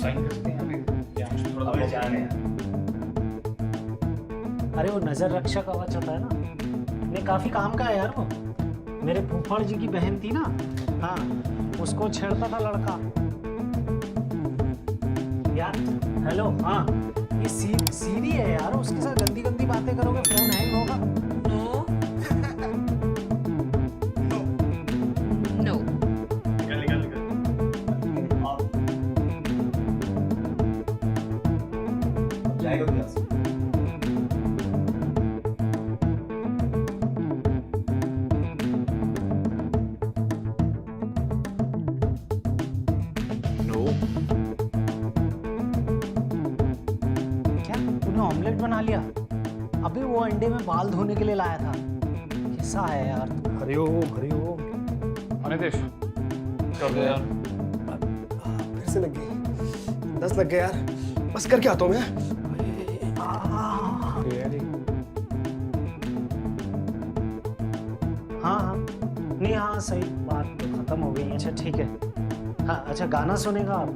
Sign करते हैं अभी। अबे जाने यार। अरे वो नजर रक्षक कवच होता है ना, ये काफी काम का है यार वो। मेरे फूफड़ जी की बहन थी ना, हाँ, उसको छेड़ता था लड़का यार। हेलो, हाँ, ये सीरी है यार, उसके साथ गंदी गंदी बातें करोगे फोन हैंग होगा। नो निकल जाएगा क्या? ऑमलेट बना लिया? अभी वो अंडे में बाल धोने के लिए लाया था। कैसा है यार? हरिओम हरिओम। अनितेश कब गया यार? फिर से लग गई, 10 लग गए यार। बस करके आता हूँ मैं। हाँ हाँ, नहीं हाँ सही बात तो खत्म हो गई। अच्छा ठीक है, हाँ अच्छा गाना सुनेगा आप?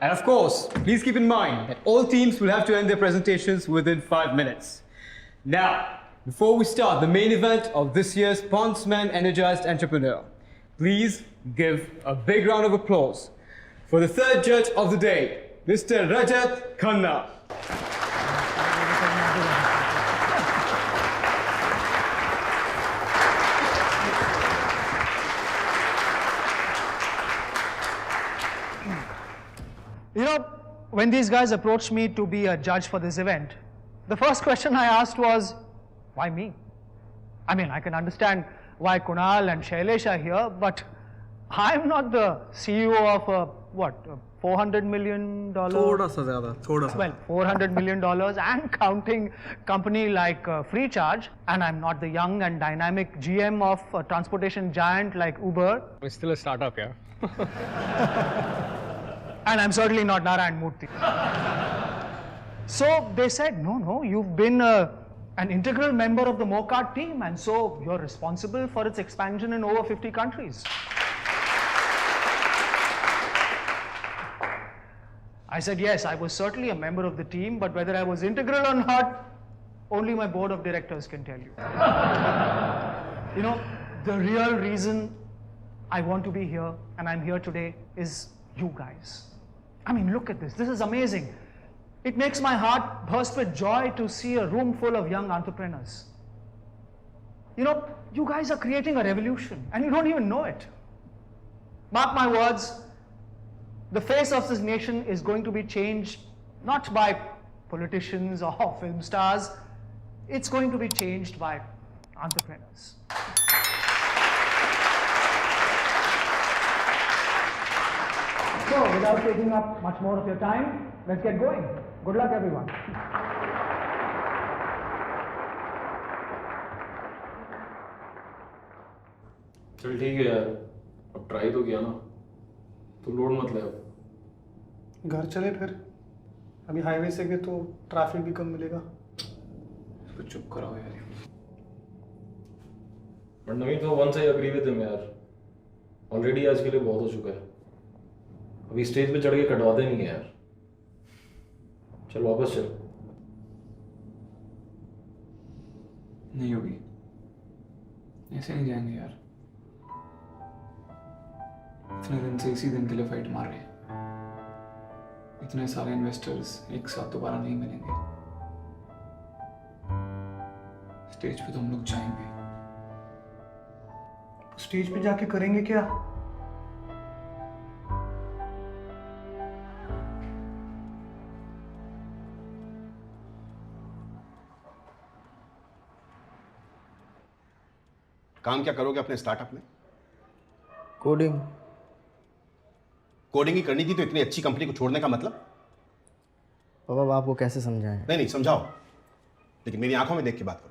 And of course, please keep in mind that all teams will have to end their presentations within 5 minutes. Now, before we start the main event of this year's Pondsman Energized Entrepreneur, please give a big round of applause for the third judge of the day, Mr. Rajat Khanna. You know, when these guys approached me to be a judge for this event, the first question I asked was, why me? I mean, I can understand why Kunal and Shailesh are here, but I'm not the CEO of a, $400 million? थोड़ा सा ज़्यादा, थोड़ा सा। Well, $400 million and counting company like Freecharge, and I'm not the young and dynamic GM of a transportation giant like Uber. It's still a startup, yeah. And I'm certainly not Narayan Murthy. So they said, no, you've been an integral member of the MoCart team, and so you're responsible for its expansion in over 50 countries. I said, yes, I was certainly a member of the team, but whether I was integral or not, only my board of directors can tell you. You know, the real reason I want to be here, and I'm here today, is you guys. I mean, look at this. This is amazing. It makes my heart burst with joy to see a room full of young entrepreneurs. You know, you guys are creating a revolution, and you don't even know it. Mark my words, the face of this nation is going to be changed not by politicians or film stars. It's going to be changed by entrepreneurs. So, without taking up much more of your time, let's get going. Good luck, everyone. चल ठीक है यार, अब try तो किया ना, तो load मत ले अब। घर चले फिर, अभी हाईवे से गए तो ट्रैफिक भी कम मिलेगा। तो चुप कराओ यार। बट नवीन तो one side agree with him यार, ऑलरेडी आज के लिए बहुत हो चुका है। अभी स्टेज पे चढ़ के कटवाते नहीं है यार। चल वापस चल। नहीं होगी, ऐसे नहीं जाएंगे यार। इतने दिन से इसी दिन के लिए फाइट मार रहे हैं। इतने सारे इन्वेस्टर्स एक साथ दोबारा नहीं मिलेंगे। स्टेज पे तो हम लोग जाएंगे। स्टेज पे जाके करेंगे क्या? काम क्या करोगे अपने स्टार्टअप में? कोडिंग। कोडिंग ही करनी थी तो इतनी अच्छी कंपनी को छोड़ने का मतलब? पापा आपको कैसे समझाएं? नहीं समझाओ, लेकिन मेरी आंखों में देख के बात करो।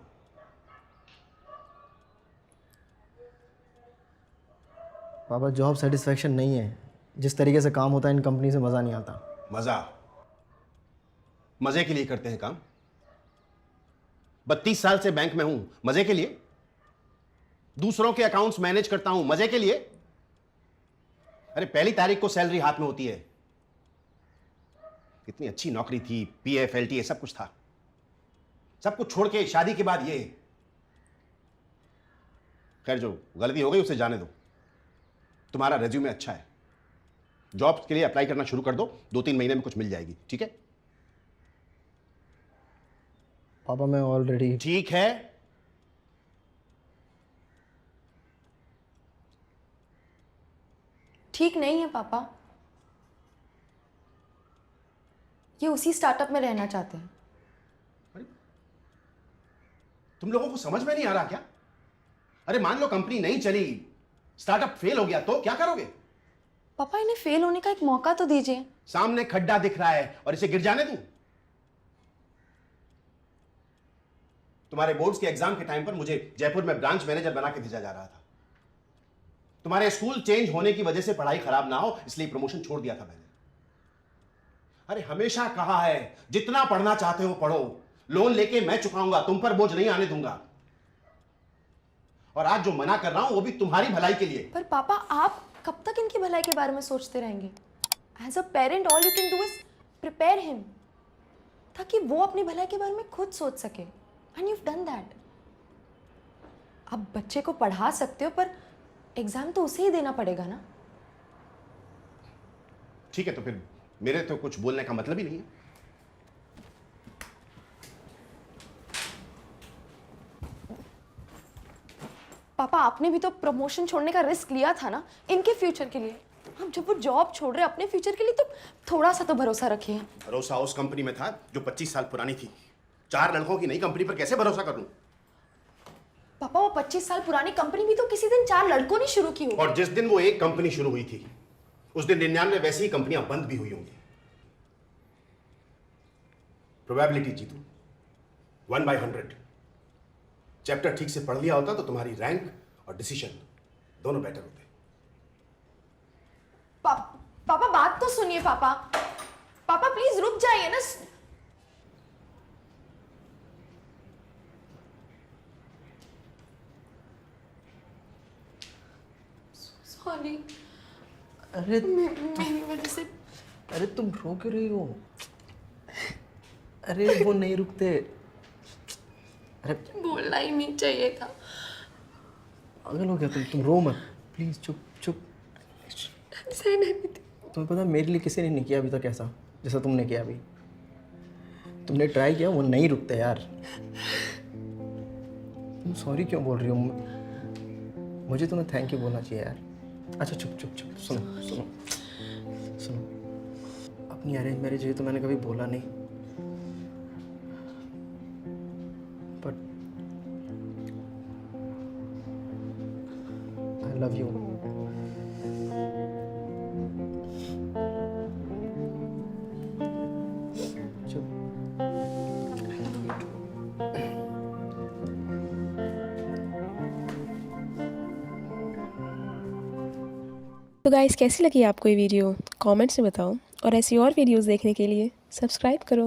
पापा जॉब सेटिस्फैक्शन नहीं है। जिस तरीके से काम होता है इन कंपनी से मज़ा नहीं आता। मज़ा? मजे के लिए करते हैं काम। 32 साल से बैंक में हूं, मजे के लिए। दूसरों के अकाउंट्स मैनेज करता हूं, मजे के लिए। अरे पहली तारीख को सैलरी हाथ में होती है। कितनी अच्छी नौकरी थी, पीएफ एलटीए सब कुछ था। सब कुछ छोड़ के शादी के बाद ये। खैर जो गलती हो गई उसे जाने दो। तुम्हारा रेज्यूमे अच्छा है, जॉब के लिए अप्लाई करना शुरू कर दो, 2-3 महीने में कुछ मिल जाएगी, ठीक है? पापा मैं ऑलरेडी ठीक है। ठीक नहीं है पापा, ये उसी स्टार्टअप में रहना चाहते हैं। तुम लोगों को समझ में नहीं आ रहा क्या? अरे मान लो कंपनी नहीं चली, स्टार्टअप फेल हो गया तो क्या करोगे? पापा इन्हें फेल होने का एक मौका तो दीजिए। सामने खड्डा दिख रहा है और इसे गिर जाने दूं? तुम्हारे बोर्ड्स के एग्जाम के टाइम पर मुझे जयपुर में ब्रांच मैनेजर बना के भेजा जा रहा था। तुम्हारे स्कूल चेंज होने की वजह से पढ़ाई खराब ना हो इसलिए प्रमोशन छोड़ दिया था मैंने। अरे हमेशा कहा है जितना पढ़ना चाहते हो पढ़ो, लोन लेके मैं चुकाऊंगा, तुम पर बोझ नहीं आने दूंगा। और आज जो मना कर रहा हूं वो भी तुम्हारी भलाई के लिए। पर पापा आप कब तक इनकी भलाई के बारे में सोचते रहेंगे? As a parent all you can do is prepare him, ताकि वो अपनी भलाई के बारे में खुद सोच सके। And you have done that. आप बच्चे को पढ़ा सकते हो पर एग्जाम तो उसे ही देना पड़ेगा ना। ठीक है, तो फिर मेरे तो कुछ बोलने का मतलब ही नहीं है। पापा आपने भी तो प्रमोशन छोड़ने का रिस्क लिया था ना, इनके फ्यूचर के लिए। हम जब वो जॉब छोड़ रहे अपने फ्यूचर के लिए तो थोड़ा सा तो भरोसा रखिए। भरोसा उस कंपनी में था जो 25 साल पुरानी थी। 4 लड़कों की नई कंपनी पर कैसे भरोसा कर लूं? पापा वो 25 साल पुरानी कंपनी भी तो किसी दिन 4 लड़कों ने शुरू की होगी। और जिस दिन वो एक कंपनी शुरू हुई थी उस दिन 99 वैसी ही कंपनियां बंद भी हुई होंगी। प्रोबेबिलिटी जीतू 1/100। चैप्टर ठीक से पढ़ लिया होता तो तुम्हारी रैंक और डिसीजन दोनों बेटर होते। पापा बात तो सुनिए। पापा पापा प्लीज रुक जाइए ना। सॉरी। अरे मेरी वजह से। अरे तुम रो क्यों रही हो? अरे वो नहीं रुकते। अरे बोलना ही नहीं चाहिए था। पागल हो गया तुम रो मत प्लीज। चुप चुप। तुम्हें पता मेरे लिए किसी ने नहीं किया अभी तक ऐसा जैसा तुमने किया। अभी तुमने ट्राई किया, वो नहीं रुकते यार। तुम सॉरी क्यों बोल रही हो? मुझे तुम्हें थैंक यू बोलना चाहिए यार। अच्छा चुप चुप चुप। सुनो सुनो सुनो, अपनी अरेंज मैरिज है तो मैंने कभी बोला नहीं, बट आई लव यू। तो गाइस कैसी लगी आपको ये वीडियो? कमेंट्स में बताओ और ऐसी और वीडियोस देखने के लिए सब्सक्राइब करो।